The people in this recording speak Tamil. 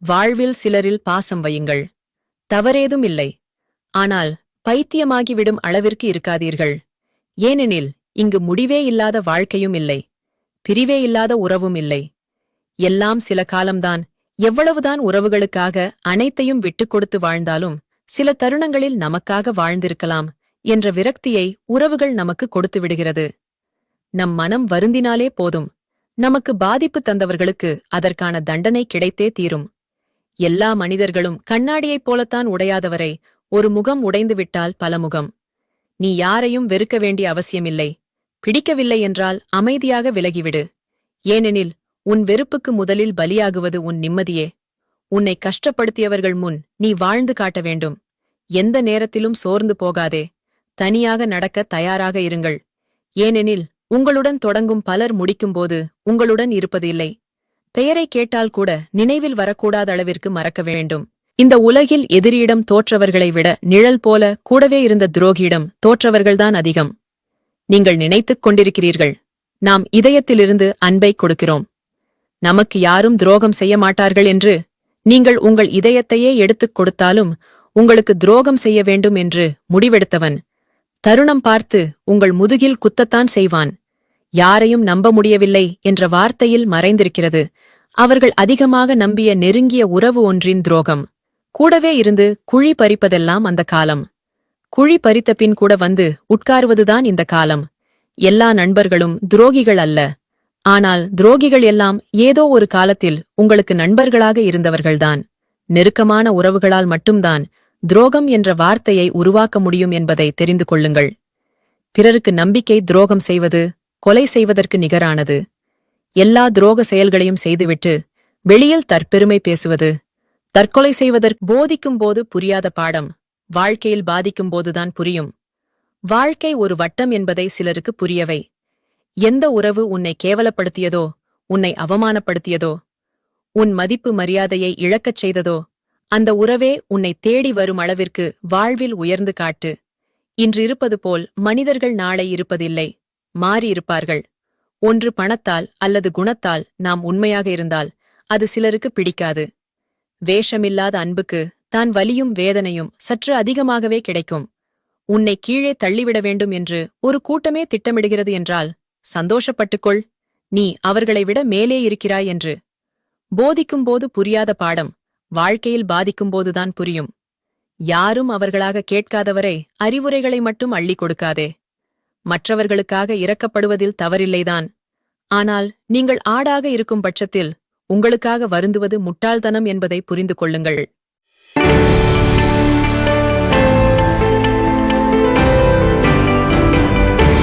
வாழ்வில் சிலரில் பாசம் வையுங்கள். தவறேதும் இல்லை. ஆனால் பைத்தியமாகிவிடும் அளவிற்கு இருக்காதீர்கள். ஏனெனில் இங்கு முடிவே இல்லாத வாழ்க்கையும் இல்லை, பிரிவே இல்லாத உறவும் இல்லை. எல்லாம் சில காலம்தான். எவ்வளவுதான் உறவுகளுக்காக அனைத்தையும் விட்டுக் கொடுத்து வாழ்ந்தாலும் சில தருணங்களில் நமக்காக வாழ்ந்திருக்கலாம் என்ற விரக்தியை உறவுகள் நமக்கு கொடுத்து விடுகிறது. நம் மனம் வருந்தினாலே போதும், நமக்கு பாதிப்பு தந்தவர்களுக்கு அதற்கான தண்டனை கிடைத்தே தீரும். எல்லா மனிதர்களும் கண்ணாடியைப் போலத்தான் உடையாதவரை ஒரு முகம் உடைந்துவிட்டால் பல முகம். நீ யாரையும் வெறுக்க வேண்டிய அவசியமில்லை. பிடிக்கவில்லை என்றால் அமைதியாக விலகிவிடு. ஏனெனில் உன் வெறுப்புக்கு முதலில் பலியாகுவது உன் நிம்மதியே. உன்னை கஷ்டப்படுத்தியவர்கள் முன் நீ வாழ்ந்து காட்ட வேண்டும். எந்த நேரத்திலும் சோர்ந்து போகாதே. தனியாக நடக்க தயாராக இருங்கள். ஏனெனில் உங்களுடன் தொடங்கும் பலர் முடிக்கும்போது உங்களுடன் இருப்பது இல்லை. பெயரை கேட்டால் கூட நினைவில் வரக்கூடாத அளவிற்கு மறக்க வேண்டும். இந்த உலகில் எதிரியிடம் தோற்றவர்களை விட நிழல் போல கூடவே இருந்த துரோகியிடம் தோற்றவர்கள்தான் அதிகம். நீங்கள் நினைத்துக் கொண்டிருக்கிறீர்கள், நாம் இதயத்திலிருந்து அன்பை கொடுக்கிறோம், நமக்கு யாரும் துரோகம் செய்ய மாட்டார்கள் என்று. நீங்கள் உங்கள் இதயத்தையே எடுத்துக் கொடுத்தாலும் உங்களுக்கு துரோகம் செய்ய வேண்டும் என்று முடிவெடுத்தவன் தருணம் பார்த்து உங்கள் முதுகில் குத்தத்தான் செய்வான். யாரையும் நம்ப முடியவில்லை என்ற வார்த்தையில் மறைந்திருக்கிறது அவர்கள் அதிகமாக நம்பிய நெருங்கிய உறவு ஒன்றின் துரோகம். கூடவே இருந்து குழி பறிப்பதெல்லாம் அந்த காலம். குழி பறித்த பின் கூட வந்து உட்காருவதுதான் இந்த காலம். எல்லா நண்பர்களும் துரோகிகள் அல்ல. ஆனால் துரோகிகள் எல்லாம் ஏதோ ஒரு காலத்தில் உங்களுக்கு நண்பர்களாக இருந்தவர்கள்தான். நெருக்கமான உறவுகளால் மட்டும்தான் துரோகம் என்ற வார்த்தையை உருவாக்க முடியும் என்பதை தெரிந்து கொள்ளுங்கள். பிறருக்கு நம்பிக்கை துரோகம் செய்வது கொலை செய்வதற்கு நிகரானது. எல்லா துரோக செயல்களையும் செய்துவிட்டு வெளியில் தற்பெருமை பேசுவது தற்கொலை செய்வதற்கு போதிக்கும் போது புரியாத பாடம் வாழ்க்கையில் பாதிக்கும் போதுதான் புரியும். வாழ்க்கை ஒரு வட்டம் என்பதை சிலருக்கு புரியவை. எந்த உறவு உன்னை கேவலப்படுத்தியதோ, உன்னை அவமானப்படுத்தியதோ, உன் மதிப்பு மரியாதையை இழக்கச் செய்ததோ அந்த உறவே உன்னை தேடி வரும் அளவிற்கு வாழ்வில் உயர்ந்து காட்டு. இன்று இருப்பது போல் மனிதர்கள் நாளை இருப்பதில்லை, மாறியிருப்பார்கள். ஒன்று பணத்தால் அல்லது குணத்தால் நாம் உண்மையாக இருந்தால் அது சிலருக்கு பிடிக்காது. வேஷமில்லாத அன்புக்கு தான் வலியும் வேதனையும் சற்று அதிகமாகவே கிடைக்கும். உன்னை கீழே தள்ளிவிட வேண்டும் என்று ஒரு கூட்டமே திட்டமிடுகிறது என்றால் சந்தோஷப்பட்டுக்கொள், நீ அவர்களை விட மேலே இருக்கிறாய் என்று. போதிக்கும்போது புரியாத பாடம் வாழ்க்கையில் பாதிக்கும்போதுதான் புரியும். யாரும் அவர்களாக கேட்காதவரை அறிவுரைகளை மட்டும் அள்ளிக் கொடுக்காதே. மற்றவர்களுக்காக இரக்கப்படுவதில் தவறில்லைதான். ஆனால் நீங்கள் ஆடாக இருக்கும் பட்சத்தில் உங்களுக்காக வருந்துவது முட்டாள்தனம் என்பதை புரிந்து கொள்ளுங்கள்.